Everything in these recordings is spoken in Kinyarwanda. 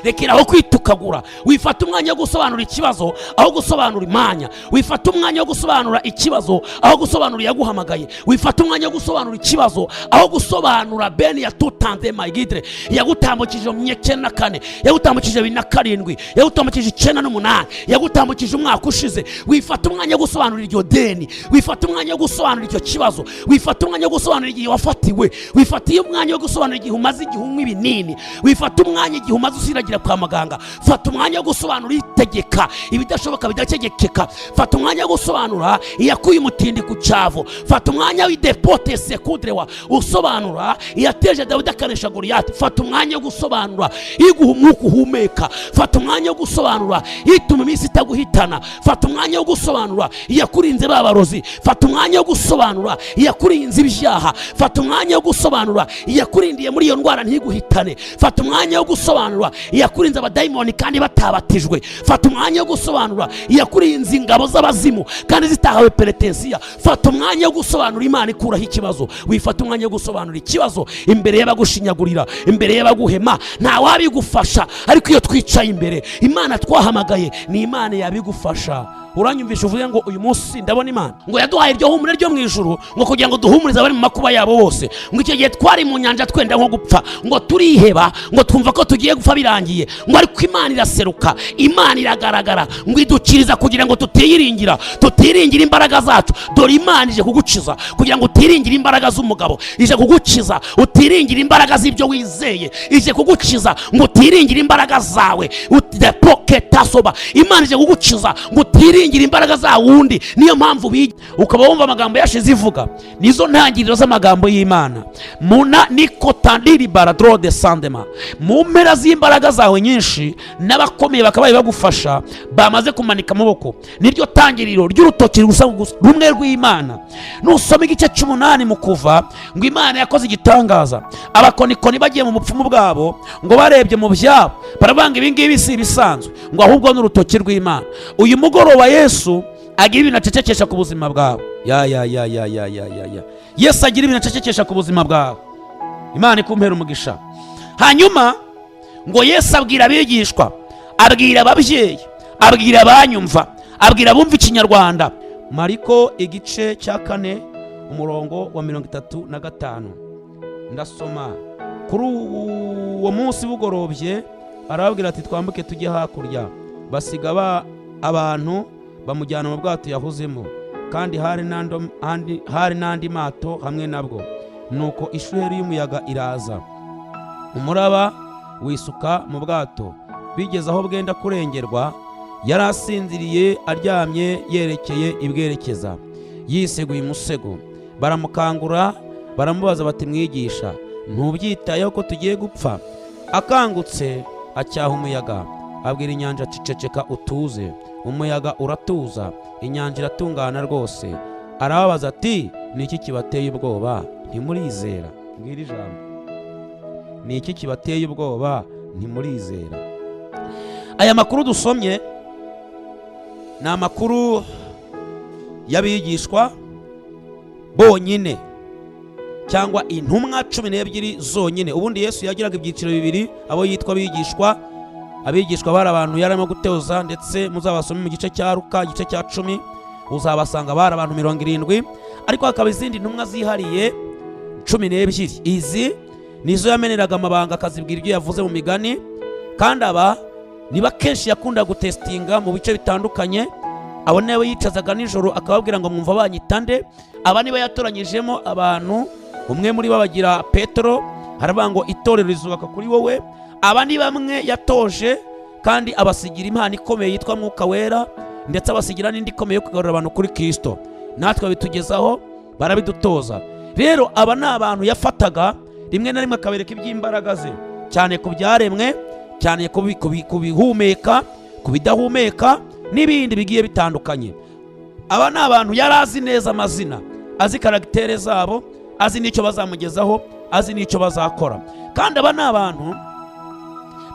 rekeraho kwitukagura. Wifata umwanya wo gusobanura ikibazo aho gusobanura imanya. Wifata umwanya wo gusobanura ikibazo aho gusobanura yaguhamagaye. Wifata umwanya wo gusobanura ikibazo aho gusobanura beni yatutanze mayigidre yagutambukije mu 94, yagutambukije 2007, yagutambukije 98, yagutambukije umwaka ushize. Wifata umwanya wo gusobanura iryo deni. Wifata umwanya wo gusobanura icyo kibazo. Wifata umwanya wo gusobanura igihe wafatiwe. Wifata umwanya wo gusobanura igihe umaze igihe unywa ibinini. Wifata umwanya igihe umaze usiragira kwa maganga. Fata umwanya wo gusobanura itegeka ibidashoboka bidategekeka. Fata umwanya wo gusobanura iyakuye umutindi ku cyavo. Fata umwanya w'idepote sekudrewa usobanura iyateje Dawidi akanesha Goliyati. Fata umwanya wo gusobanura iguha umwuka uhumeka. Fata umwanya wo gusobanura ituma iminsi itaguhitana. Fata umwanya wo gusobanura iyakurinze babarozi. Fata umwanya wo gusobanura iyakurinze ibyaha. Fata umwanya wo gusobanura iyakurindiye muri iyo ndwara ntiguhitane. Fata umwanya wo gusobanura iyakurinze abadayimoni kandi batabatijwe. Fata umwanya wo gusobanura iyakurinze ingabo z'abazimu kandi zitahawe peretensiya. Fata umwanya wo gusobanura Imana ikuraho ikibazo. Wifata umwanya wo gusobanura ikibazo imbere y'abagushinyagurira, imbere y'abaguhema. Nta wabigufasha, ariko iyo twicaye imbere Imana twahamagaye ni Imana yabigufasha. Uranyumvisha uvuye ngo uyu munsi ndabona Imana ngo yaduhaye iryo humure ryo mu ijuru ngo kugira ngo duhumurize abari mu makuba yabo bose. Ngo icyo gihe twari mu nyanja twenda nko gupfa, ngo turiheba, ngo twumva ko tugiye gupfa birangiye, ngo ariko Imana iraseruka, Imana iragaragara, ngo idukiriza kugira ngo tutiyiringira imbaraga zacu. Dore Imana ije kugukiza kugira ngo utiringire imbaraga z'umugabo, ije kugukiza utiringire imbaraga z'ibyo wizeye, ije kugukiza ngo utiringire imbaraga zawe. Imana ije kugukiza ngo utiringire imbaraga za wundi. Niyo mpamvu ukaba wumva amagambo yashize ivuga nizo ntangiriro z'amagambo y'Imana. Muna nikotandiri baradro de sandema, mu mpera z'imbaraga zawe nyinshi n'abakomeye bakabaye bagufasha bamaze kumanika amaboko. Niryo tangiriro ry'urutoki rusa rumwe rw'Imana. Nusoma igice 8 mu Kuva ngo Imana yakoze igitangaza. Abakonikoni bagiye mu mupfumu bwabo ngo barebye mu byabo barabanga ibingibi si bisanzwe, ngo ahubwo n'urutoki rw'Imana. Uyu mugoroba Yesu agira ibintu acecekesha ku buzima bwawe. Yesu agira ibintu acecekesha ku buzima bwawe. Imana ikumpera umugisha. Hanyuma ngo Yesu abwira abigishwa, abwira ababyeyi, abwira abanyumva, abwira abumva ikinyarwanda. Mariko igice cya 4 umurongo wa 35. Ndasoma kuri uwo munsi bugorobye arababwira ati twambuke tujye hakurya. Basiga abantu bamujyana mu bwato yahuzemo, kandi hari n'andi mato hamwe nabwo. Nuko ishuheri y'umuyaga iraza, umuraba wisuka mu bwato. Bigeze aho bwenda kurengerwa, yari asinziriye aryamye yerekeye ibwerekeza, yiseguye umusego. Baramukangura baramubaza bati mwigisha, ntubyitayeho ko tugiye gupfa? Akangutse acyaha umuyaga, abwira inyanja ati ceceka utuze. Umuyaga uratuza, inyanja iratungana rwose. Arababaza ati ni iki kibateye ubwoba ntimurizera? Mbwira ijambo, ni iki kibateye ubwoba ntimurizera? Aya makuru dusomye ni amakuru y'abigishwa bonyine cyangwa intumwa 12 zonyine. Ubundi Yesu yagiraga ibyiciro bibiri, abo yitwa abigishwa. Abigishwa bari abantu yarimo guteuza, ndetse muzabasoma mu gice cya Luka gice cya 10 uzabasanga bari abantu 70. Ariko hakaba izindi ntumwa zihariye 12. Izi nizo yameneraga amabanga akazibwira ibyo yavuze mu migani, kandi aba niba kenshi yakunda gutestinga mu bice bitandukanye. Abo nawe yicazaga nijoro akababwira ngo mwumva banyitande. Aba niba yatoranyijemo abantu, umwe muri babagira Petero, haravuga ngo itorero rizubaka kuri wowe. Aba ni bamwe yatoje kandi abasigira impano ikomeye yitwa Mwuka Wera, ndetse abasigira n'indi ikomeye yo kugarura abantu kuri Kristo. Natwe bitugezaho barabidutoza. Rero aba ni abantu yafataga rimwe na rimwe akabereka iby'imbaraga ze, cyane ku byaremwe, cyane ku bihumeka, ku bidahumeka n'ibindi bigiye bitandukanye. Aba ni abantu yari azi neza amazina, azi karagitere zabo, azi n'icyo bazamugezaho, azi n'icyo bazakora. Kandi aba ni abantu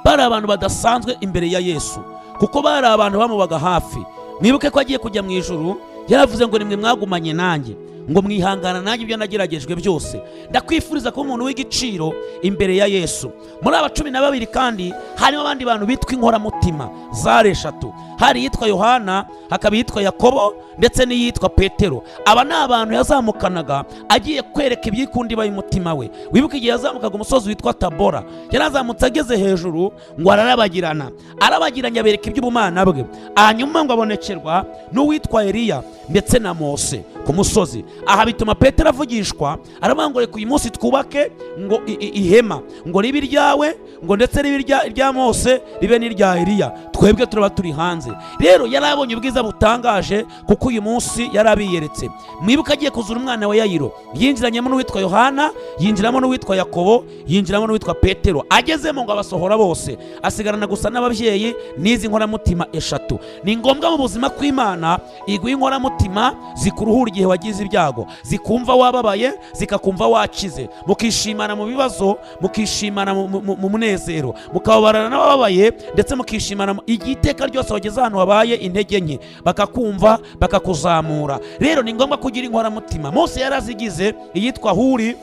bari abantu badasanzwe imbere ya Yesu, kuko bari abantu bamubaga hafi. Mwibuke ko agiye kujya mu ijuru yaravuze ngo nimwe mwagumanye nanjye, ngo mwihangana nanjye ibyo nageragejwe byose. Ndakwifuriza kuba umuntu w'igiciro imbere ya Yesu. Muri aba 12 kandi harimo abandi bantu bitwa inkoramutima zari 3. Hari yitwa Yohana, hakaba yitwa Yakobo, ndetse n'iyitwa Petero. Aba ni abantu yazamukanaga agiye kwereka ibyikundi y'umutima we. Wibuka igihe yazamukaga umusozi witwa Tabora, yarazamutse ageze hejuru ngo arabagiranya abereka iby'ubumana bwe. Hanyuma ngo abonekerwa n'uwitwa Eliya ndetse na Mose ku musozi. Aha bituma Petero avugishwa, aravuga ngo reka uyu munsi twubake ngo ihema, ngo ribe iryawe, ngo ndetse ribe irya Mose, ribe n'irya Eliya, twebwe turaba turi hanze. Rero yarabonye ubwiza butangaje kuko uyu munsi yarabiyeretse. Mwibuka agiye kuzura umwana wa Yayiro, yinjiranyemo n'uwitwa Yohana, yinjiramo n'uwitwa Yakobo, yinjiramo n'uwitwa Petero. Agezemo ngo abasohora bose, asigarana gusa n'ababyeyi n'izi nkoramutima 3. Ni ngombwa mu buzima kw'Imana iguha inkoramutima zikuruhura igihe wagize ibyago, zikumva wababaye, zikakumva wakize, mukishimana mu bibazo, mukishimana mu munezero, mukababarana n'abababaye, ndetse mukishimana igiteka ryose wageze ahantu wabaye intege nke, bakakumva bakakuzamura. Rero ni ngombwa kugira inkoramutima. Mose yarazigize, iyitwa Huri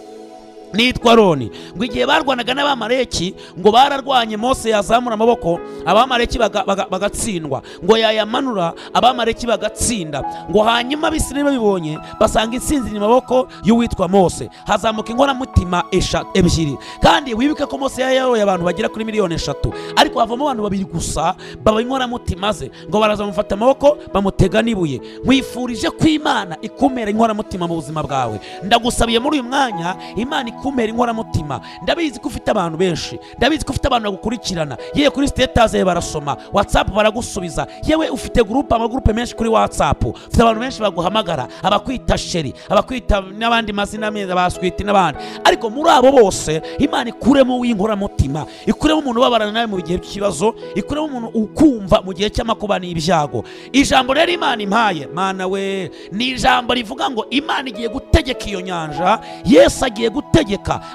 nitwa Roni, ngo igihe barwanaga n'abamareki, ngo bararwanye, Mose yazamura amaboko, abamareki bagatsindwa, ngo yayamanura, abamareki bagatsinda. Ngo hanyuma Abisirayeli babibonye basanga intsinzi mu maboko y'uwitwa Mose. Hazamuka inkoramutima 2. Kandi wibuke ko Mose yayoboye abantu bagera kuri 3,000,000, ariko havamo abantu 2 gusa baba inkoramutima ze. Ngo baraza bamufata amaboko bamutega n'ibuye. Mwifurije ko Imana ikumera inkoramutima mu buzima bwawe. Ndagusabiye muri uyu mwanya Imana kumera inkoramutima. Ndabizi ko ufite abantu benshi, ndabizi ko ufite abantu bagukurikirana, yewe kuri status barasoma, WhatsApp baragusubiza, yewe ufite amagroupe menshi kuri WhatsApp, ufite abantu benshi baguhamagara, abakwita sheri, abakwita n'abandi mazina meza, baswiti n'abandi. Ariko muri abo bose Imana ikuremo w'inkoramutima, ikuremo umuntu ubabarana nawe mu gihe cy'ikibazo, ikuremo umuntu ukumva mu gihe cy'amakuba n'ibyago. Ijambo rero Imana impaye, Mana we, ni ijambo rivuga ngo Imana igiye gutegeka iyo nyanja. Yesu agiye gutegeka,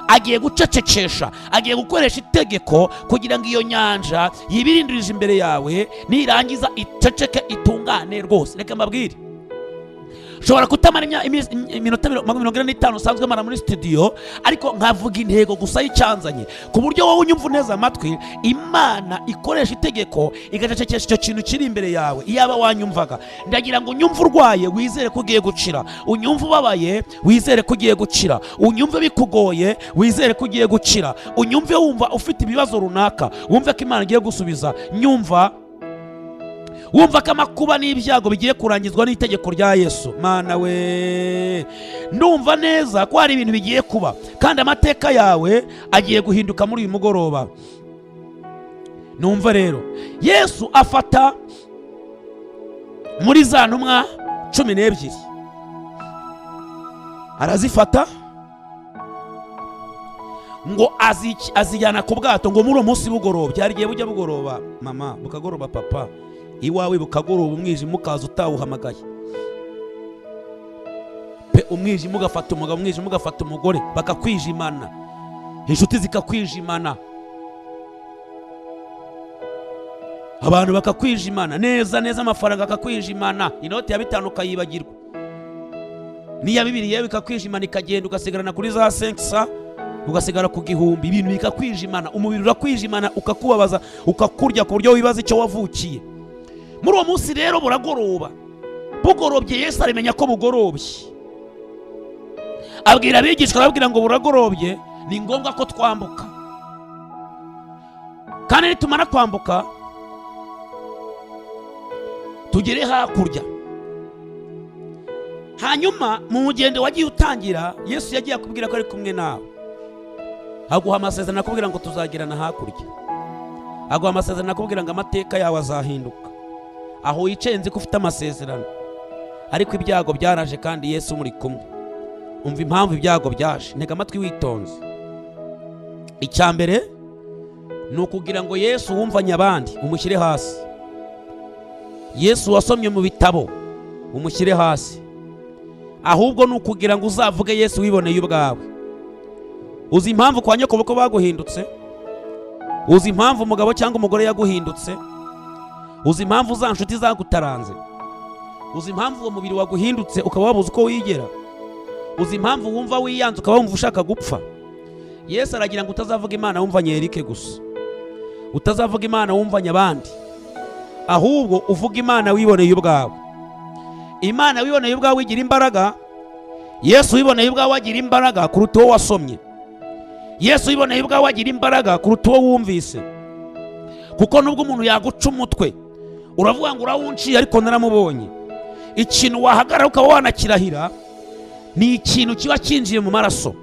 agiye gucecekesha, agiye gukoresha itegeko kugira ngo iyo nyanja yibirindirije imbere yawe, nirangiza iceceke itungane rwose. Reka mbabwire, ushobora kutamara iminota 45 usanzwe mara muri studio, ariko nkavuga intego gusa y'icyanzanye, ku buryo wowe unyumva neza amatwi. Imana ikoresha itegeko igacecekesha icyo kintu kiri imbere yawe. Iyaba wanyumvaga, ndagira ngo unyumve urwaye wizere ko ugiye gukira, unyumve ubabaye wizere ko ugiye gukira, unyumve bikugoye wizere ko ugiye gukira, unyumve wumva ufite ibibazo runaka wumve ko Imana igiye gusubiza. Wumva ko amakuba n'ibyago bigiye kurangizwa n'itegeko rya Yesu. Mana we, ndumva neza ko hari ibintu bigiye kuba, kandi amateka yawe agiye guhinduka muri uyu mugoroba. Numva rero Yesu afata muri za ntumwa 12, arazifata ngo azijyana ku bwato, ngo muri uwo munsi bugorobye, hari igihe bujya bugoroba mama, bukagoroba papa, iwawe bukagoroba umwijima ukaza utawuhamagaye pe, umwijima ugafata umugabo, umwijima ugafata umugore, bakakwijimana, inshuti zikakwijimana, abantu bakakwijimana neza, amafaranga akakwijimana, inoti ya 5 ukayibagirwa, n'iya 2 yewe ikakwijimana, ikagenda ugasigarana kuri za 500, ugasigara ku 1000, ibintu bikakwijimana, umubiri urakwijimana, ukakubabaza, ukakurya ku buryo wibaza icyo wavukiye. Muri uwo munsi rero buragoroba, bugorobye Yesu arimenya ko bugorobye, abwira abigishwa, arababwira ngo buragorobye, ni ngombwa ko twambuka, kandi nitumara kwambuka tugere hakurya. Hanyuma mu mugendo wagiye utangira, Yesu yagiye akubwira ko ari kumwe nawe, aguha amasezerano akubwira ngo tuzagirana hakurya, aguha amasezerano akubwira ngo amateka yawe azahinduka. Aho wicaye nzi ko ufite amasezerano, ariko ibyago byaraje kandi Yesu muri kumwe. Umva impamvu ibyago byaje, ntega amatwi witonze. Icya mbere ni ukugira ngo Yesu wumvanye abandi umushyire hasi. Yesu wasomye mu bitabo umushyire hasi, ahubwo ni ukugira ngo uzavuge Yesu wiboneye ubwawe. Uzi impamvu kwa nyoko ko baguhindutse? Uzi impamvu umugabo cyangwa umugore yaguhindutse? Uzi impamvu za nshuti zagutaranze? Uzi impamvu uwo mubiri waguhindutse ukaba wabuze uko wigera? uzi impamvu wumva wiyanze ukaba wumva ushaka gupfa? Yesu aragira ngo utazavuga Imana wumvanye Eric gusa, utazavuga Imana wumvanye abandi, ahubwo uvuga Imana wiboneye ubwawe. Imana wiboneye ubwawe igira imbaraga. Yesu wiboneye ubwawe agira imbaraga kuruta uwo wasomye. Yesu wiboneye ubwawe agira imbaraga kuruta uwo wumvise. Kuko nubwo umuntu yaguca umutwe uravuga ngo urawunciye ariko naramubonye, ikintu wahagarara ukaba wanakirahira ni ikintu kiba kinjiye mu maraso.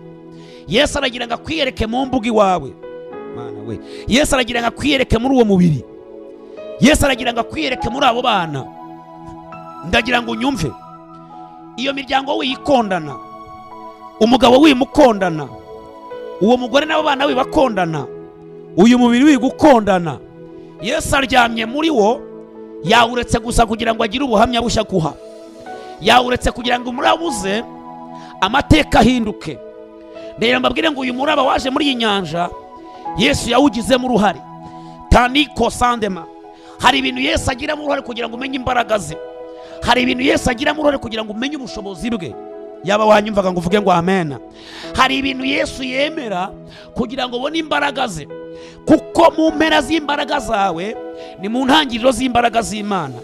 Yesu aragira ngo akwiyereke mu mbuga iwawe. Mana we, Yesu aragira ngo akwiyereke muri uwo mubiri. Yesu aragira ngo akwiyereke muri abo bana. Ndagira ngo unyumve, iyo miryango wiyikondana, umugabo wimukondana, uwo mugore n'abo bana wibakondana, uyu mubiri wigukondana, Yesu aryamye muri wo, yawuretse gusa kugira ngo agire ubuhamya bushya kuha. Yawuretse kugira ngo umurabuze amateka ahinduke. Ndera mbabwire ngo uyu muraba waje muri iyi nyanja Yesu yawugizemo uruhare. Taniko sandema, hari ibintu Yesu agiramo uruhare kugira ngo umenye imbaraga ze. Hari ibintu Yesu agiramo uruhare kugira ngo umenye ubushobozi bwe. Yaba wanyumvaga ngo uvuge ngo amen. Hari ibintu Yesu yemera kugira ngo ubone imbaraga ze, kuko mu mpera z'imbaraga zawe ni mu ntangiriro z'imbaraga z'Imana.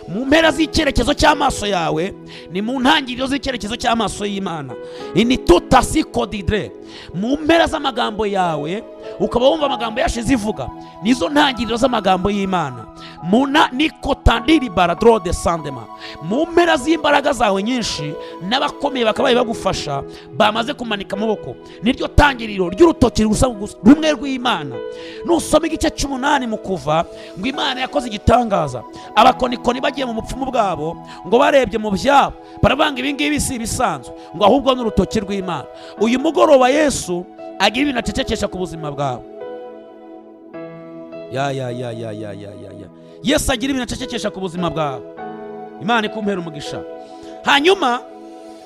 Mu mpera z'icyerekezo cy'amaso yawe ni mu ntangiriro z'icyerekezo cy'amaso y'Imana. Ini tutasikodidre, mu mpera z'amagambo yawe ukaba wumva amagambo yashize ivuga, nizo ntangiriro z'amagambo y'Imana. Muna nikotandiri baradro de sandema, mu mpera z'imbaraga zawe nyinshi n'abakomeye bakabaye bagufasha bamaze kumanika amaboko, niryo tangiriro ry'urutoki rumwe rw'Imana. Nusoma igice cy'umunani mu Kuva ngo Imana yakoze igitangaza, abakonikoni bagiye mu mupfumu bwabo ngo barebye mu byabo barabanga ibingibi si ibisanzwe, ngo ahubwo n'urutoki rw'Imana. Uyu mugoroba Yesu agira ibintu acecekesha ku buzima bwawe. Yesu agira ibintu acecekesha ku buzima bwawe. Imana ikumpera umugisha. Hanyuma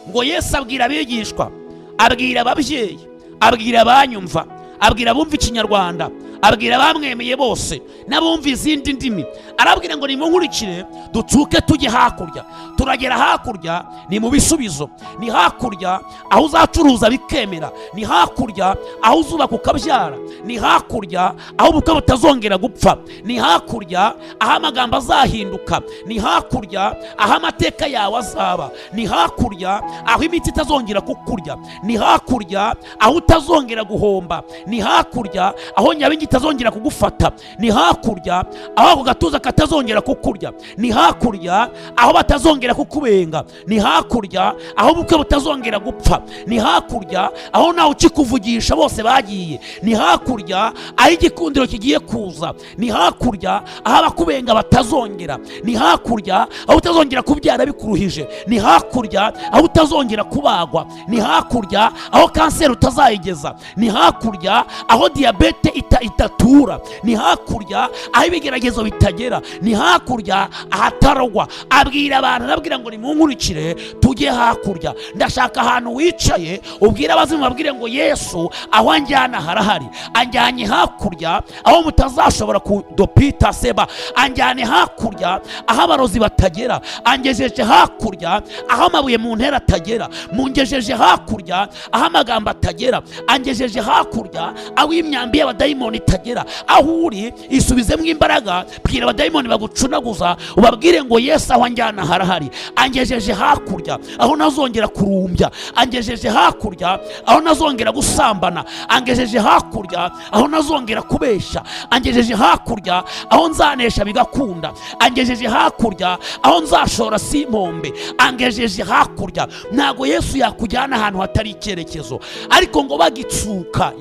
ngo Yesu abwira abigishwa, abwira ababyeyi, abwira abanyumva, abwira abumva ikinyarwanda, abwira abamwemeye bose n'abumva izindi ndimi, arabwira ngo nimunkurikire ducuke tujye hakurya. Turagera hakurya ni mu bisubizo, ni hakurya aho uzacuruza bikemera, ni hakurya aho uzubaka ukabyara, ni hakurya aho ubukwe butazongera gupfa, ni hakurya aho amagambo azahinduka, ni hakurya aho amateka yawe azaba, ni hakurya aho imiti itazongera kukurya, ni hakurya aho utazongera guhomba, ni hakurya aho nyabingi itazongera kugufata, ni hakurya aho ako gatuza katazongera kukurya, ni hakurya aho batazongera kukubenga, ni hakurya aho ubukwe butazongera gupfa, ni hakurya aho nawe ukikuvugisha bose bagiye, ni hakurya aho igikundiro kigiye kuza, ni hakurya aho abakubenga batazongera, ni hakurya aho utazongera kubyara bikuruhije, ni hakurya aho utazongera kubagwa, ni hakurya aho kanseri utazayigeza, ni hakurya aho diyabete itatura, ni hakurya aho ibigeragezo bitagera, ni hakurya ahataragwa. Abwira abantu, arabwira ngo nimunkurikire tujye hakurya. Ndashaka ahantu wicaye ubwira abazimu, babwire ngo Yesu aho anjyana harahari, anjyanye hakurya aho mutazashobora kudopita seba, anjyane hakurya aho abarozi batagera, angejeje hakurya aho amabuye mu ntera atagera, mungejeje hakurya aho amagambo atagera, angejeje hakurya aho imyambi y'abadayimoni itagera. Aho uri isubizemo imbaraga, bwira abadayimoni bagucunaguza, ubabwire ngo Yesu aho anjyana harahari, angejeje hakurya aho nazongera kurumbya, angejeje hakurya aho nazongera gusambana, angejeje hakurya aho nazongera kubesha, angejeje hakurya aho nzanesha bigakunda, angejeje hakurya aho nzashora simpombe, angejeje hakurya. Ntago Yesu yakujyana ahantu hatari icyerekezo, ariko ngo bagitsuka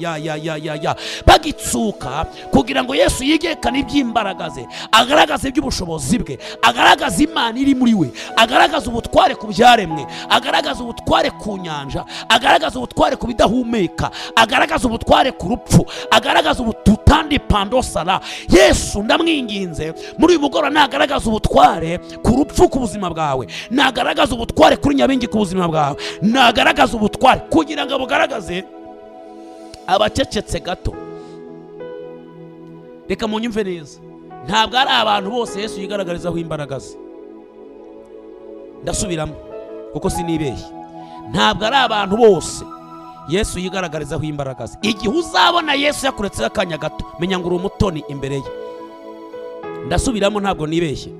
bagitsuka kugira ngo Yesu yigekane iby'imbaraga ze, agaragaze iby'ubushobozi bwe, agaragaza Imana iri muri we, agaragaza ubutware ku byaremwe, agaragaza ubutware ku nyanja, agaragaza ubutware ku bidahumeka, agaragaza ubutware ku rupfu, agaragaza ubututandi pandosara. Yesu ndamwinginze muri uyu mugoroba nagaragaza ubutware ku rupfu ku buzima bwawe, nagaragaza ubutware kuri nyabingi ku buzima bwawe, nagaragaza ubutware kugira ngo bugaragaze abacecetse gato. Reka munyumve neza, ntabwo ari abantu bose Yesu yigaragarizaho imbaraga ze. Ndasubiramo kuko sinibeshye, ntabwo ari abantu bose Yesu yigaragarizaho imbaraga ze. Igihe uzabona Yesu yakuretseho akanya gato, menya ngo uri umutoni imbere ye. Ndasubiramo ntabwo nibeshye.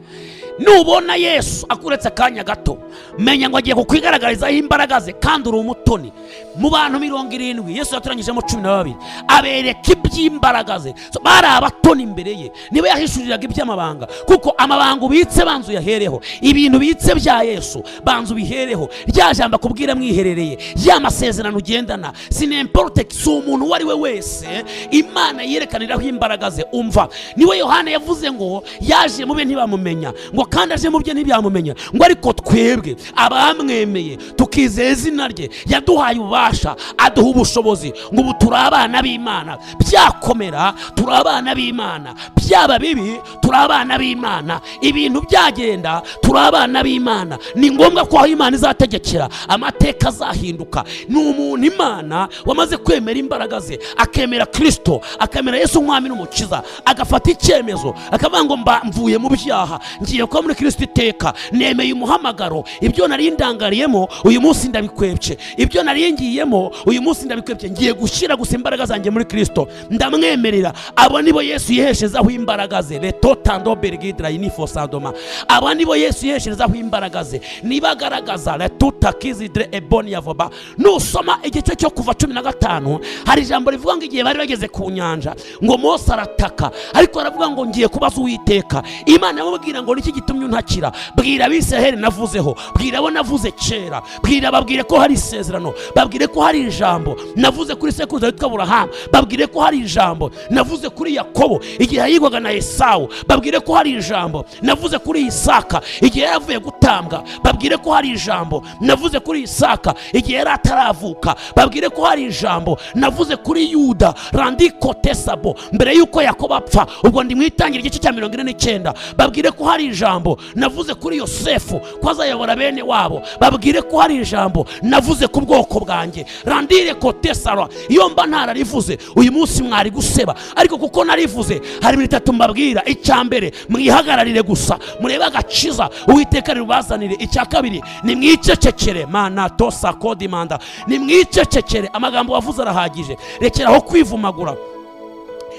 Nubona Yesu akuretse akanya gato, menya ngo agiye kukwigaragarizaho imbaraga ze kandi uri umutoni. Mu bantu 70 Yesu yatoranyijemo 12 abereka iby'imbaraga ze. Bari abatoni imbere ye, niba yahishuriraga iby'amabanga, kuko amabanga ubitse banzu yahereho, ibintu bitse bya Yesu banzu bihereho, rya jambo akubwira mwiherereye, ya masezerano ugendana, sinemporte si umuntu wari we wese Imana yerekaniraho imbaraga ze. Umva, niwe Yohana yavuze ngo yaje mube ntibamumenya, ngo kandi aje mu bye ntibyamumenya, ngo ariko twebwe abamwemeye tukizeza izina rye yaduhaye ububasha, aduha ubushobozi, ngo ubu turi abana b'Imana. Byakomera turi abana b'Imana, byaba bibi turi abana b'Imana, ibintu byagenda turi abana b'Imana. Ni ngombwa ko aho Imana izategekera amateka azahinduka. Ni umuntu Imana wamaze kwemera imbaraga ze, akemera Kristo, akemera Yesu umwami n'umukiza, agafata icyemezo akavuga ngo mvuye mu byaha, ngiye kuba muri Kristo iteka, nemeye umuhamagaro. Ibyo nari ndangariyemo uyu munsi ndabikwebye, ibyo nari ngiyemo uyu munsi ndabikwebye, ngiye gushyira gusa imbaraga zanjye muri Kristo, ndamwemerera. Abo nibo Yesu yiheshezaho imbaraga ze. Letotando bergidra inifosandoma, abo nibo Yesu yiheshezaho imbaraga ze. Nibagaragaza letutakizidre eboni yavoba. Nusoma igice cyo kuva 15 hari ijambo rivuga ngo igihe bari bageze ku nyanja, ngo Mose arataka, ariko aravuga ngo ngiye kubaza Uwiteka. Imana yamubwira ngo niki gitumye untakira? Bwira Abisiraheli navuzeho, bwira abo navuze kera, bwira babwire ko hari isezerano, babwire ko hari ijambo navuze kuri sekuruza witwa Aburahamu, babwire ko hari ijambo navuze kuri Yakobo igihe yayigwaga na Esawu, babwire ko hari ijambo navuze kuri Isaka igihe yaravuye gutambwa, babwire ko hari ijambo navuze kuri Isaka igihe yari ataravuka, babwire ko hari ijambo navuze kuri Yuda randikotesabo mbere yuko Yakobo apfa, ubwo ndi mwitangira igice cya 49. Babwire ko hari ijambo navuze kuri Yosefu ko azayobora bene wabo, babwire ko hari ijambo navuze ku bwoko bwanjye randire kotesara. Iyo mba ntararivuze uyu munsi mwari guseba, ariko kuko narivuze hari 3 mbabwira. Icyambere, mwihagararire gusa murebe agakiza Uwiteka ribazanire. Icya kabiri, ni mwicecekere, mana tosa kodimanda, ni mwicecekere. Amagambo wavuze arahagije, rekeraho kwivumagura,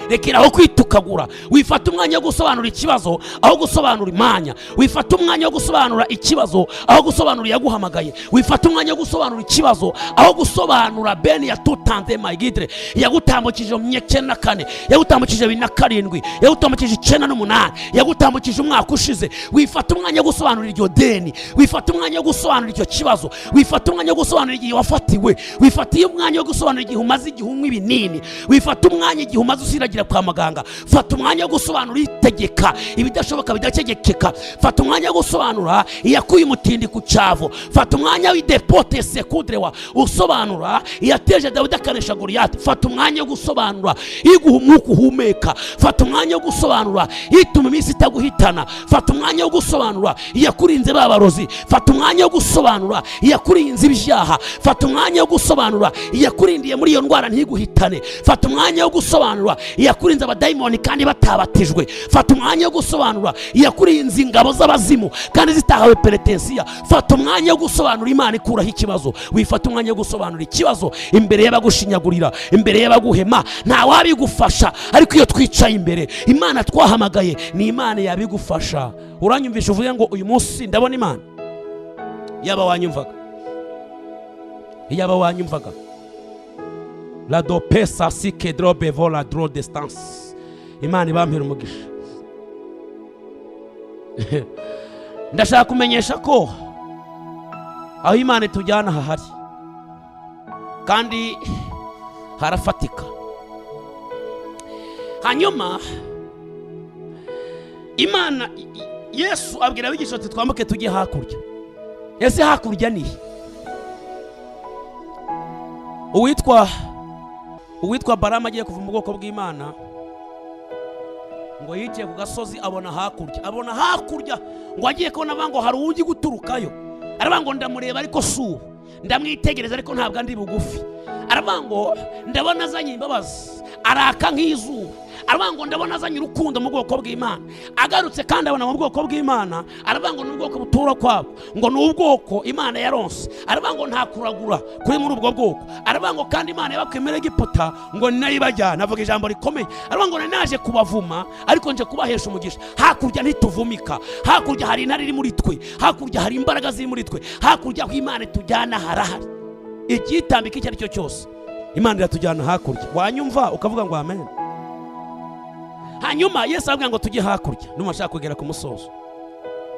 rekeraho kwitukagura. Wifata umwanya wo gusobanura ikibazo aho gusobanura imanya, wifata umwanya wo gusobanura ikibazo aho gusobanura yaguhamagaye, wifata umwanya wo gusobanura ikibazo aho gusobanura bene yatutanze magidre yagutambukije mu 94, yagutambukije 27, yagutambukije 98, yagutambukije umwaka ushize. Wifata umwanya wo gusobanura iryo deni, wifata umwanya wo gusobanura icyo kibazo, wifata umwanya wo gusobanura igihe wafatiwe, wifata umwanya wo gusobanura igihe umaze igihe unywa ibinini, wifata umwanya igihe umaze usiragira kwa muganga. Fata umwanya wo gusobanura itegeka ibidashoboka bidategekeka. Fata umwanya wo gusobanura iyakuye umutindi ku cyavu. Fata umwanya w'idepote sekudrewa usobanura iyateje Dawidi akanesha Goliyati. Fata umwanya wo gusobanura iguha umwuka uhumeka. Fata umwanya wo gusobanura ituma iminsi itaguhitana. Fata umwanya wo gusobanura iyakurinze babarozi. Fata umwanya wo gusobanura iyakurinze ibyaha. Fata umwanya wo gusobanura iyakurindiye muri iyo ndwara ntiguhitane. Fata umwanya wo gusobanura iyakurinze abadayimoni kandi batabatijwe. Fata umwanya wo gusobanura iyakurinze ingabo z'abazimu kandi zitahawe penetensiya. Fata umwanya wo gusobanura Imana ikuraho ikibazo. Wifata umwanya wo gusobanura ikibazo imbere y'abagushinyagurira, imbere y'abaguhema. Nta wabigufasha, ariko iyo twicaye imbere Imana twahamagaye ni Imana yabigufasha. Uranyumvisha uvuye ngo uyu munsi ndabona Imana? Yaba wanyumvaga, yaba wanyumvaga. La do pesa si que drobe vola dro distance. Imana ibampera umugisha. Ndashaka kumenyesha ko aho Imana itujyana hahari kandi harafatika. Hanyuma Imana Yesu abwira abigisha ati twambuke tujye hakurya. Ese hakurya ni uwitwa Balamu agiye kuva mu bwoko bw'Imana, ngo yicaye ku gasozi abona hakurya, ngo agiye kubona bango hari uwugi guturukayo. Arabango ndamureba ariko subu, ndamwitegereza ariko ntabwo ndi bugufi. Arabango ndabona azanye imbabazi, araka nk'izuba, aravuga ngo ndabona azanye urukundo mu bwoko bw'Imana. Agarutse kandi abona mu bwoko bw'Imana, aravuga ngo n'ubwoko butura kwabo, ngo n'ubwoko Imana yaronse. Aravuga ngo nta kuragura kuri muri ubwo bwoko. Aravuga ngo kandi Imana yabakwemera Egiputa ngo nari bajyana. Avuga ijambo rikomeye, aravuga ngo naje kubavuma ariko nje kubahesha umugisha. Hakurya ntituvumika, hakurya hari intare iri muri twe, hakurya hari imbaraga ziri muri twe, hakurya aho Imana itujyana harahari. Igitambika icyo ari cyo cyose Imana iratujyana hakurya. Wanyumva ukavuga ngo amen. Hanyuma Yesu aravuga ngo tujye hakurya, numashaka kugera ku musozo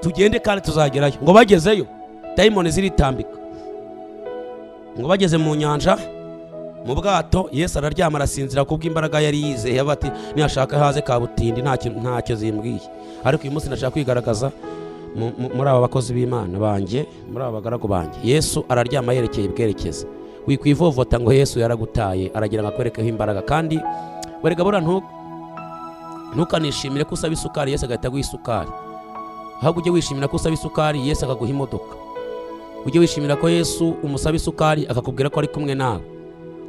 tugende kandi tuzagerayo. Ngo bagezeyo dayimoni ziritambika, ngo bageze mu nyanja mu bwato, Yesu araryama arasinzira kubw'imbaraga yari yizeye. Bati niyashaka haze kabutindi ntacyo zimbwiye. Ariko uyu munsi nashaka kwigaragaza muri aba bakozi b'Imana banjye, muri aba bagaragu banjye. Yesu araryama yerekeye ibwerekeza. Wikwivovota ngo Yesu yaragutaye, aragira ngo akwerekeho imbaraga. Kandi werega bura ntukanishimire ko usaba isukari Yesu agahita aguha isukari. Ahubwo ujye wishimira ko usaba isukari Yesu akaguha imodoka. Ujye wishimira ko Yesu umusaba isukari akakubwira ko ari kumwe nawe.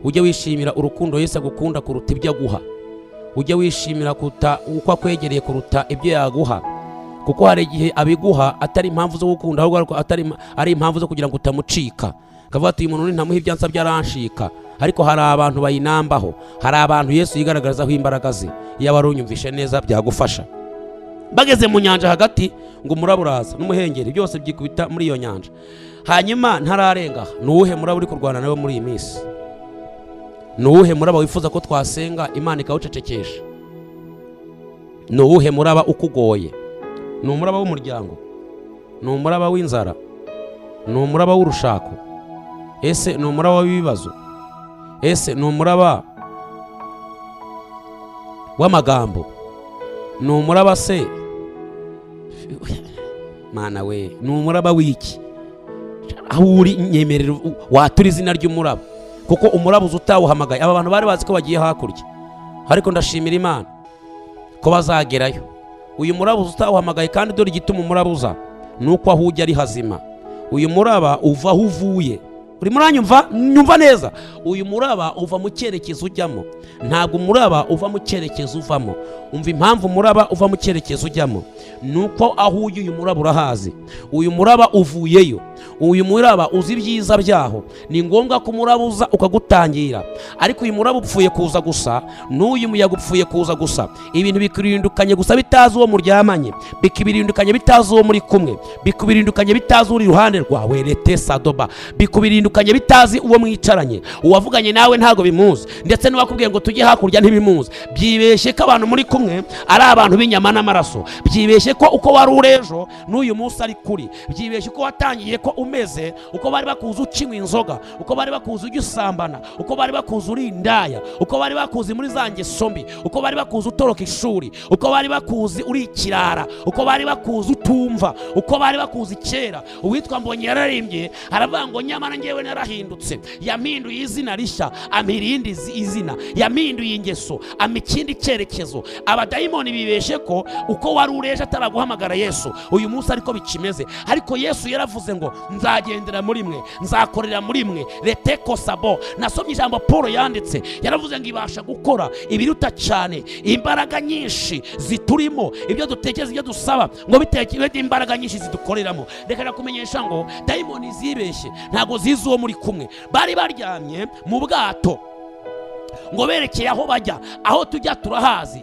Ujye wishimira urukundo Yesu agukunda kuruta ibyo aguha. Ujye wishimira kuruta uko akwegereye kuruta ibyo yaguha, kuko hari igihe abiguha atari impamvu zo gukunda, ahubwo ari impamvu zo kugira ngo utamucika. Kavuga ati uyu muntu ntamuha ibyansa byaranshika. Ariko hari abantu bayinambaho, hari abantu Yesu yigaragarizaho imbaraga ze. Iyo warunyumvishe neza byagufasha. Bageze mu nyanja hagati, ngo umuraburaza n'umuhengeri byose byikubita muri iyo nyanja. Hanyuma ntararenga, nuwuhe muraba uri kurwana nawe muri iyi minsi? Nuwuhe muraba wifuza ko twasenga Imana ikawucecekesha? Nuwuhe muraba ukugoye? Ni umuraba w'umuryango? Ni umuraba w'inzara? Ni umuraba w'urushako? Ese ni umuraba w'ibibazo? Ese ni umuraba w'amagambo? Ni umuraba se Mana we, ni umuraba w'iki? Aho uri nyemerera watura izina ry'umuraba, kuko umuraba uzutawuhamagaye. Aba bantu bari bazi ko bagiye hakurya, ariko ndashimira Imana ko bazagerayo. Uyu muraba uzutawuhamagaye, kandi dore igituma umuraba uza nuko aho ujya ari hazima. Uyu muraba uva aho uvuye. Uri muranyumva? Nyumva neza. Uyu muraba uva mu cyerekezo ujyamo, ntabwo umuraba uva mu cyerekezo uvamo. Umva impamvu umuraba uva mu cyerekezo ujyamo, nuko aho uyu muraba urahazi. Uyu muraba uvuyeyo, uyu muraba uzi ibyiza byaho. Ni ngombwa ko umuraba uza ukagutangira, ariko uyu muraba upfuye kuza gusa, n'uyu muyaga upfuye kuza gusa. Ibintu bikirindukanye gusa bitazi uwo muryamanye, bikibirindukanye bitazi uwo muri kumwe, bikubirindukanye bitazi uri iruhande rwawe. Lete sadoba, bikubirindukanye bitazi uwo mwicaranye. Uwavuganye nawe ntago bimuzi, ndetse n'uwakubwiye ngo tujye hakurya ntibimuzi. Byibeshye ko abantu muri kumwe ari abantu b'inyama n'amaraso. Byibeshye ko uko wari urejo n'uyu munsi ari kuri. Byibeshye ko watangiye ko umeze uko bari bakuzi ucinywa inzoga, uko bari bakuzi ujya usambana, uko bari bakuzi uri indaya, uko bari bakuzi muri za ngeso mbi, uko bari bakuzi utoroka ishuri, uko bari bakuzi uri ikirara, uko bari bakuzi utumva, uko bari bakuzi kera. Uwitwa Mbonyi yararimbye aravuga ngo nyamara njyewe narahindutse, yampinduye izina rishya, ampirindi izina, yampinduye ingeso, amikindi cyerekezo. Abadayimoni bibeshe ko uko wari ureje ataraguhamagara Yesu uyu munsi ariko bikimeze. Ariko Yesu yaravuze ngo nzagendera muri mwe, nzakorera muri mwe. Reteko sabo. Nasomye ijambo Paul yanditse, yaravuze ngo ibasha gukora ibiruta cyane imbaraga nyinshi ziturimo, ibyo dutekereza, ibyo dusaba, ngo bitekereje imbaraga nyinshi zidukoreramo. Reka nakumenyesha ngo dayimoni zibeshye ntago zizi uwo muri kumwe. Bari baryamye mu bwato, ngo berekeye aho bajya, aho tujya turahazi.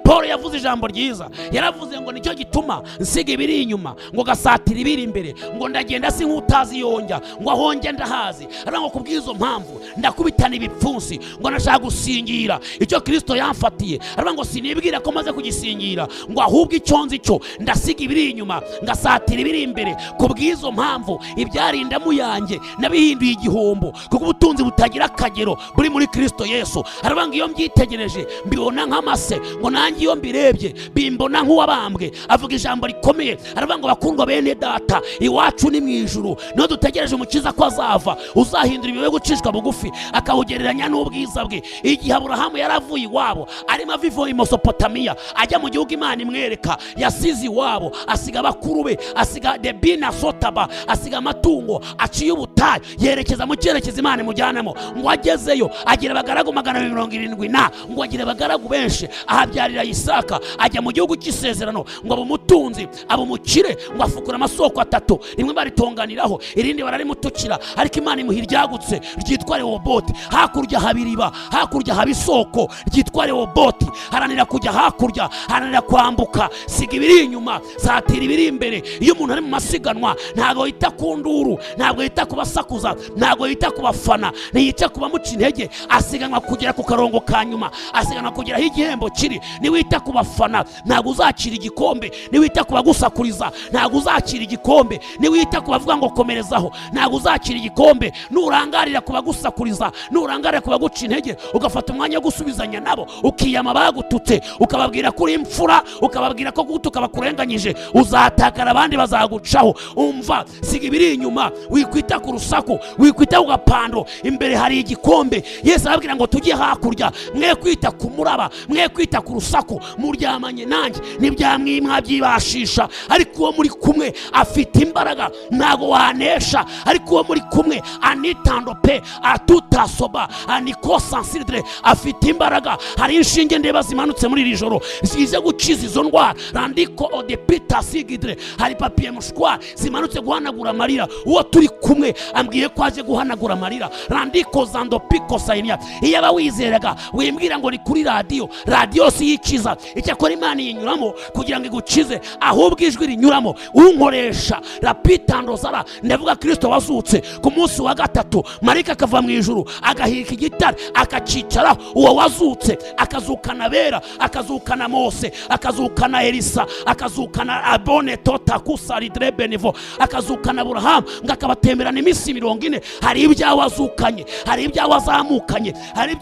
Paul yavuze ijambo ryiza, yaravuze ngo nicyo gituma nsiga ibiri inyuma ngo gasatira ibiri imbere, ngo ndagenda si nk'utazi yonjya, ngo ahonge ndahazi. Ariko kubw'izo mpamvu ndakubitana ibipfunsi, ngo nashaka gusingira icyo Kristo yamfatiye. Ariko ngo sinibwira ko maze kugisingira, ngo ahubwo icyo nzi cyo ndasiga ibiri inyuma ngasatira ibiri imbere. Kubw'izo mpamvu ibyarinda mu yanjye nabihinduye igihombo, kuko ubutunzi butagira akagero buri muri Kristo Yesu. Arabanga iyo mbyitegereje mbibona nk'amase, ngo nanjye iyo mbirebye bimbona nk'uwabambwe. Avuga ijambo rikomeye, arabanga bakundwa bene data, iwacu ni mu ijuru, no dutegereje umukiza ko azava, uzahindura ibibe gucishwa bugufi, akawugereranya n'ubwiza bwe. Igihe Aburahamu yaravuye iwabo arimo avivo i Mesopotamiya ajya mu gihugu Imana imwereka, yasize iwabo, asiga bakuru be, asiga debina sotaba, asiga amatungo, aciye ubutayu, yerekeza mu cyerekezo Imana imujyanamo. Ngo agezeyo agira abagaragu 770 ngo agira abagaragu benshi, ahabyarira Isaka, ajya mu gihugu cy'isezerano ngo aba umutunzi, aba umukire, ngo afukura amasoko 3, rimwe baritonganiraho, irindi bararimutukira, ariko Imana imuha iryagutse ryitwa Rehoboti. Hakurya habiriba, hakurya haba isoko ryitwa Rehoboti. Haranira kujya hakurya, haranira kwambuka, siga ibiri inyuma, zatira ibiri imbere. Iyo umuntu ari mu masiganwa ntago yita ku nduru, ntabwo yita ku basakuza, ntabwo yita ku bafana, ntiyita ku bamuca intege, asiganwa kugera ku karongo ka nyuma, asiganwa kugera aho igihembo kiri. Niwita ku bafana ntabwo uzakira igikombe, niwita ku bagusakuriza ntabwo uzakira igikombe, niwita ku bavuga ngo komerezaho ntabwo uzakira igikombe. Nurangarira ku bagusakuriza, nurangarira ku baguca intege, ugafata umwanya wo gusubizanya nabo, ukiyama bagututse, ukababwira kuri imfura, ukababwira ko gutuka bakurenganyije, uzatakara abandi bazagucaho. Umva, siga ibiri inyuma, wikwita ku rusaku, wikwita ku gapando, imbere hari igikombe. Yesu arabwira ngo tujye hakurya, mwe kwita ku muraba, mwe kwita ku rusaku, muryamanye nanjye ntibyamwimwa byibashisha, ariko uwo muri kumwe afite imbaraga ntago wanesha, ariko uwo muri kumwe anitandope atutasoba anikosansidre afite imbaraga. Hari inshinge ndeba zimanutse muri iri joro zize gukiza izo ndwara, randiko odepita sigidre, hari papiye mushwa zimanutse guhanagura amarira. Uwo turi kumwe ambwiye ko aje guhanagura amarira, randiko zandopiko sainia. Iyo aba wizeraga wimbwira ngo ni kuri radio si yikiza, icyakora Imana yinyuramo kugira ngo igukize, ahubwo ijwi rinyuramo unkoresha rapitandozara. Ndavuga Kristo wazutse ku munsi wa gatatu, marika akava mu ijuru agahirika igitare akacicara. Uwo wazutse akazukana Bera, akazukana Mose, akazukana Elisa, akazukana Abone tota kusaridre benevo, akazukana Aburahamu ngo akabatemberana iminsi 40. Hari ibyawe azukanye, hari ibyawe azamukanye, hari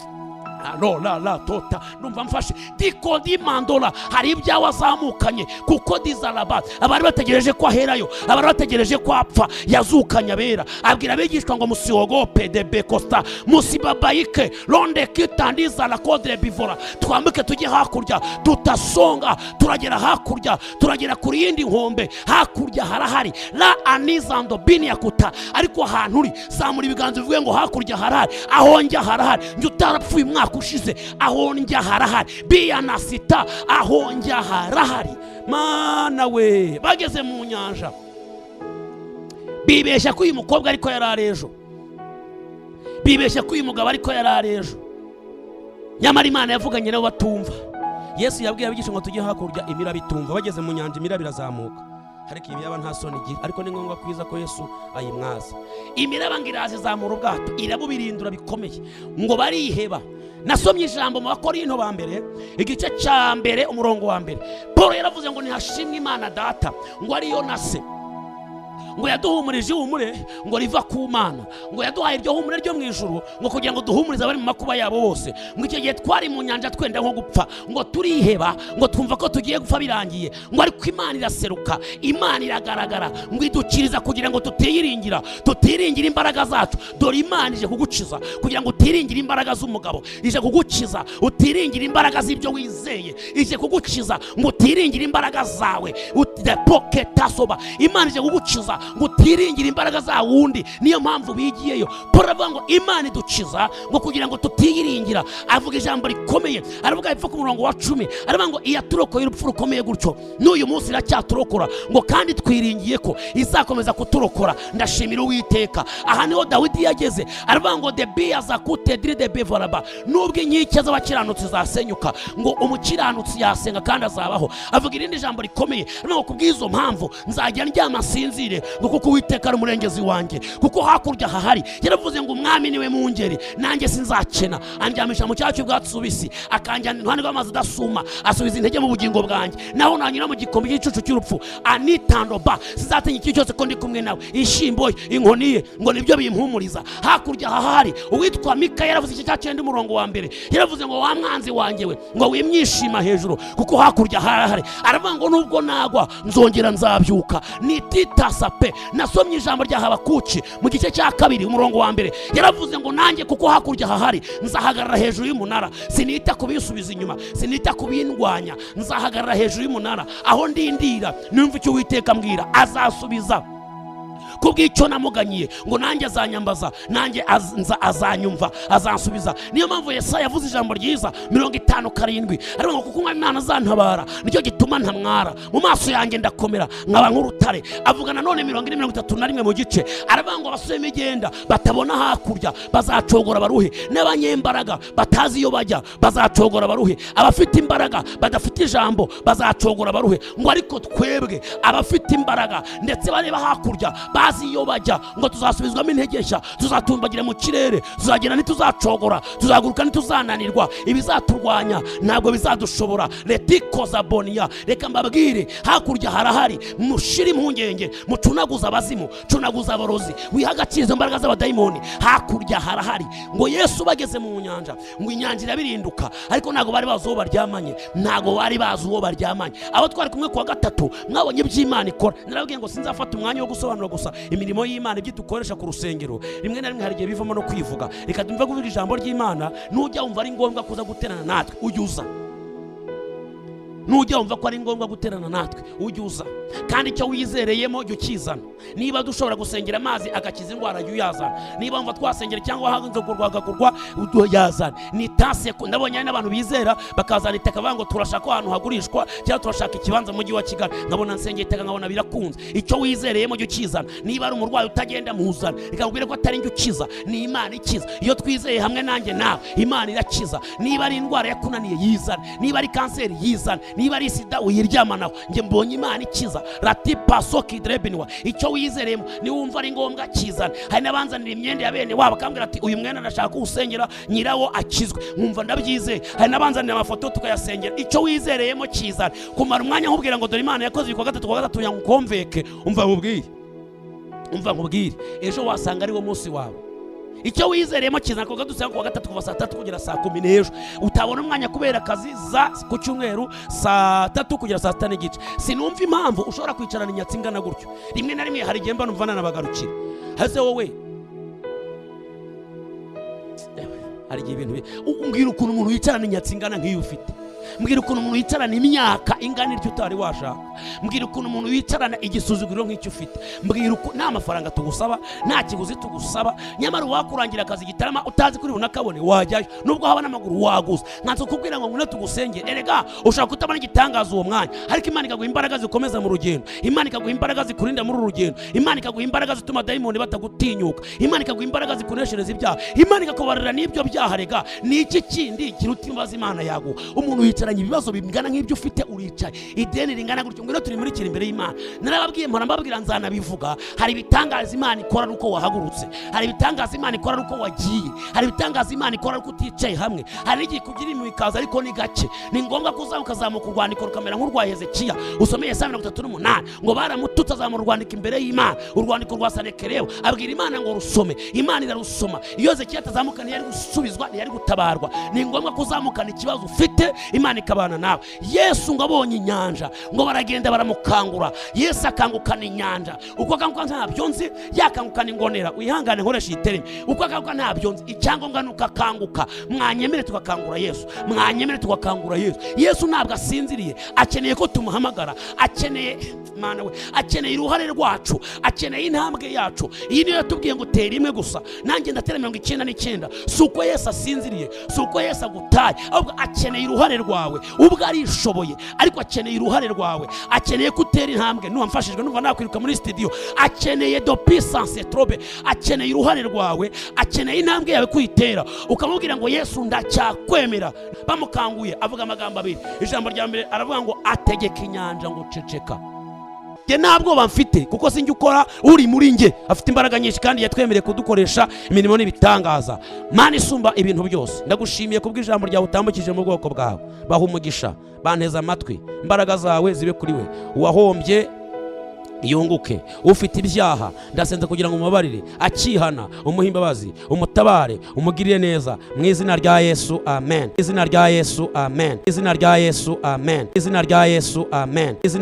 la tota numva mfashe diko di mandola, hari ibyawe azamukanye kuko dizalaba. Abari bategereje ko aherayo, abari bategereje ko apfa, yazukanya Bera. Abwira abigishwa ngo musiwogope de bekosta musibabayike ronde kitandiza la kodre bivora, twambuke tujye hakurya, tutasonga turagera hakurya, turagera kuri yindi nkombe. Hakurya harahari la anizando biniakuta, ariko ahantu uri zamura ibiganza bivuge ngo hakurya harahari, aho njya harahari. Njye utarapfuye umwaka ushize, aho njya harahari. Biyanasita, aho njya harahari. Mana we, bageze mu nyanja bibeshya ko uyu mukobwa ariko yararejo, bibeshya ko uyu mugabo ariko yararejo, nyamara Imana yavuganye nabo batumva. Yesu yabwiye abigisha ngo tujye hakurya, imira bitumva. Bageze mu nyanja imira birazamuka, ariko imiyaba nta soni igira, ariko ni ngombwa kwiza ko Yesu ayimwaza. Imiraba ngirazi zamura ubwato, irabubirindura bikomeye, ngo bariheba. Nasomye ijambo mu Bakorinto ba mbere igice cya mbere umurongo wa mbere. Paul yaravuze ngo nihashimwe Imana Data, ngo ariyo na Se, ngo yaduhumurije ihumure ngo riva ku Mana, ngo yaduhaye iryo humure ryo mu ijuru, ngo kugira ngo duhumurize abari mu makuba yabo bose. Ngo icyo gihe twari mu nyanja twenda nko gupfa, ngo turiheba, ngo twumva ko tugiye gupfa birangiye, ngo ariko Imana iraseruka, Imana iragaragara, ngo idukiriza kugira ngo tutiringira imbaraga zacu. Dore Imana ije kugukiza kugira ngo utiringire imbaraga z'umugabo, ije kugukiza utiringire imbaraga z'ibyo wizeye, ije kugukiza ngo utiringire imbaraga zawe. Imana ije kugukiza ngo utiringire imbaraga za wundi. Niyo mpamvu bigiyeyo. Paul avuga ngo Imana idukiza ngo kugira ngo tutiyiringira. Avuga ijambo rikomeye, aravuga ipfa ku murongo wa 10, aravuga ngo iyaturokoye urupfu rukomeye gutyo n'uyu munsi iracyaturokora, ngo kandi twiringiye ko izakomeza kuturokora. Ndashimira Uwiteka. Aha niho Dawidi yageze, aravuga ngo de biaza kutedri de bevoraba, nubwo inkike z'abakiranutsi zasenyuka, ngo umukiranutsi yasenga kandi azabaho. Avuga irindi jambo rikomeye, aravuga ngo kubw'izo mpamvu nzajya ndyama sinzire, ngo kuko Uwiteka ari umurengezi wanjye, kuko hakurya hahari. Yaravuze ngo umwami niwe mungeri, nanjye sinzakena. Andyamisha mu cyacu bwatsi ubisi, akanjyana iruhande rw'amazi adasuma, asubiza intege mu bugingo bwanjye. Naho nanyura mu gikombe cy'icucu cy'urupfu, anitandoba, sizatinya iki cyose ko ndi kumwe nawe. Ishimbo inkoni ye ngo nibyo bimpumuriza. Hakurya hahari uwitwa Mika yaravuze iki cyacende umurongo wa mbere, yaravuze ngo wa mwanzi wanjye we, ngo wimyishima hejuru, kuko hakurya hahari. Aravuga ngo nubwo nagwa nzongera nzabyuka, nititasa pe. Nasomye ijambo rya Habakuki mu gice cya 2 umurongo wa mbere, yaravuze ngo nanjye kuko hakurya hahari nzahagarara hejuru y'umunara, sinita kubisubiza inyuma, sinita kubindwanya, nzahagarara hejuru y'umunara. Aho ndindira numva icyo Uwiteka mbwira azasubiza kubw'icyo namuganyiye ngo nanjye azanyambaza, nanjye azanyumva, azansubiza. Niyo mpamvu Yesaya yavuze ijambo ryiza 57 ariko ngo kuko Imana azantabara nicyo gituma ntamwara, mu maso yanjye ndakomera nkaba nk'urutare. Avuga nanone 40:31 mu gice aravuga ngo abasore imigenda batabona hakurya bazacogora baruhe, n'abanyembaraga batazi iyo bajya bazacogora baruhe, abafite imbaraga badafite ijambo bazacogora baruhe. Ngo ariko twebwe abafite imbaraga ndetse bareba hakurya bazi iyo bajya, ngo tuzasubizwamo intege nshya, tuzatumbagira mu kirere, tuzagenda ntituzacogora, tuzaguruka ntituzananirwa, ibizaturwanya ntabwo bizadushobora. Retikoza bonia, reka mbabwire hakurya harahari, mushira impungenge, mucunaguza abazimu, cunaguza aborozi, wihagakira izo mbaraga z'abadayimoni. Hakurya harahari. Ngo Yesu bageze mu nyanja, ngo inyanja irabirinduka, ariko ntago bari bazi uwo baryamanye, ntago bari bazi uwo baryamanye. Abo twari kumwe kuwa gatatu mwabonye iby'Imana ikora. Narabwiye ngo sinzafata umwanya wo gusobanura gusa imirimo y'Imana ibyo dukoresha ku rusengero, rimwe na rimwe hari igihe bivamo no kwivuga. Reka tumve kuvuga ijambo ry'Imana. Nujya wumva ari ngombwa kuza guterana natwe ujyuza, nujya wumva ko ari ngombwa guterana natwe ujyuza, kandi icyo wizereyemo jya ukizana. Niba dushobora gusengera amazi agakiza indwara jya uyazana, niba wumva twasengera cyangwa hanze kurwagagurwa yazana. Ni tase ndabonye n'abantu bizera bakazana itaka bavuga ngo turashaka ko ahantu hagurishwa cyangwa turashaka ikibanza mu mujyi wa Kigali, nkabona nsengera itaka nkabona birakunze. Icyo wizereyemo jya ukizana. Niba ari umurwayi utagenda muzana, ikakubwira ko atari njye ukiza, ni Imana ikiza. Iyo twizeye hamwe nanjye nawe Imana irakiza. Niba ari indwara yakunaniye yizana, niba ari kanseri yizana, niba ari sida uyiryamanaho, njye mbonye Imana ikiza. Ratipa soki drebinwa. Icyo wizeremo ni wumva ari ngombwa kizana. Hari n'abanzanira imyenda ya bene wabo akambwira ati uyu mwenda ndashaka usengera nyirawo akizwe, nkumva ndabyizeye. Hari n'abanzanira amafoto tukayasengera. Icyo wizereyemo kizana. Kumara umwanya nkubwira ngo dore Imana yakoze kwa gatatu yangukomveke, umva nkubwire ejo wasanga ari wo munsi wawe. Icyo wizereyemo kizana kuko dusanga kuwa gatatu kuva saa 3 kugera saa 10 n'ejo utabona umwanya kubera akazi za ku cyumweru saa 3 kugera saa 6 n'igice. Sinumva impamvu ushobora kwicarana inyatsi ingana gutyo. Rimwe na rimwe hari igihe mba numva nanabagarukira. Hase wowe hari igihe ibintu umbwira ukuntu umuntu yicarana inyatsi ingana nk'iyo ufite. Mbwira ukuntu umuntu yicarana imyaka ingana iryo utari washaka. Mbwira ukuntu umuntu yicarana igisuzuguriro nk'icyo ufite. Mbwira uko nta mafaranga tugusaba, nta kiguzi tugusaba, nyamara wakurangira akazi gitarama utazi kuri bunakabone wajyayo, nubwo haba n'amaguru waguza. Nkanze kubwira ngo ngune tugusengere. Erega ushaka kutabona igitangaza uwo mwanya, ariko Imana ikaguha imbaraga zikomeza mu rugendo. Imana ikaguha imbaraga zikurinda muri urugendo. Imana ikaguha imbaraga zituma dayimoni batagutinyuka. Imana ikaguha imbaraga zikuneshereza ibyaha. Imana ikakubarira n'ibyo byaha. Rega ni iki kindi kiruta imbaza Imana yaguha? Umuntu yicaranye ibibazo bingana nk'ibyo ufite uricaye, ideni ringana gutyo, ngwino turi muri kiri imbere y'Imana. Narababwiye mpora mbabwira nzanabivuga. Hari ibitangaza Imana ikora nuko wahagurutse, hari ibitangaza Imana ikora nuko wagiye, hari ibitangaza Imana ikora nuko uticaye hamwe. Hari igihe kugira imwe ikaza ariko ni gake. Ni ngombwa kuzamuka urwandiko rukamera nk'urwa Hezekiya. Usomeye Yesaya 38 ngo baramututse azamura urwandiko imbere y'Imana, urwandiko rwa Sanekerebo, abwira Imana ngo rusome. Imana irarusoma. Iyo Hezekiya atazamuka ntiyari gusubizwa, ntiyari gutabarwa. Ni ngombwa kuzamukana ikibazo ufite, Imana ikabana nawe. Yesu ngo abonye inyanja ngo baragenda baramukangura. Yesu akangukana inyanja. Uko akanguka ntabyo nzi, yakangukana ingonera. Uyihangane nkoresha iterimi. Uko akanguka ntabyo nzi, icyangombwa nuko akanguka. Mwanyemere tukakangura Yesu, mwanyemere tukakangura Yesu. Yesu ntabwo asinziriye, akeneye ko tumuhamagara, akeneye Mana we, akeneye uruhare rwacu, akeneye intambwe yacu. Iyi niyo yatubwiye ngo tera imwe gusa, nanjye ndatera 99. Suko Yesu asinziriye, suko Yesu agutaye, ahubwo akeneye uruhare rwawe. Ubwo arishoboye, ariko akeneye uruhare rwawe. Akeneye kutera intambwe. Nuwamfashijwe numva nakwiruka muri studio. Akeneye do puissance trobe, akeneye uruhare rwawe, akeneye intambwe yawe kuyitera. Ukamubwira ngo Yesu ndacyakwemera. Bamukanguye avuga amagambo abiri. Ijambo rya mbere aravuga ngo ategeka inyanja ngo ceceka. Ntabwo bamfite kuko sinjye ukora uri muri nge, afite imbaraga nyinshi kandi yatwemereye kudukoresha imirimo n'ibitangaza. Mana isumba ibintu byose, ndagushimiye kubw'ijambo ryawe utambukije mu bwoko bwawe. Baha umugisha, banteza amatwi, imbaraga zawe zibe kuri we. Uwahombye yunguke, ufite ibyaha ndasenze kugira ngo umubabarire, akihana umuha imbabazi, umutabare, umugirire neza mu izina rya Yesu, amen. Izina rya Yesu, amen. Izina rya Yesu, amen. Izina rya Yesu, amen. Izina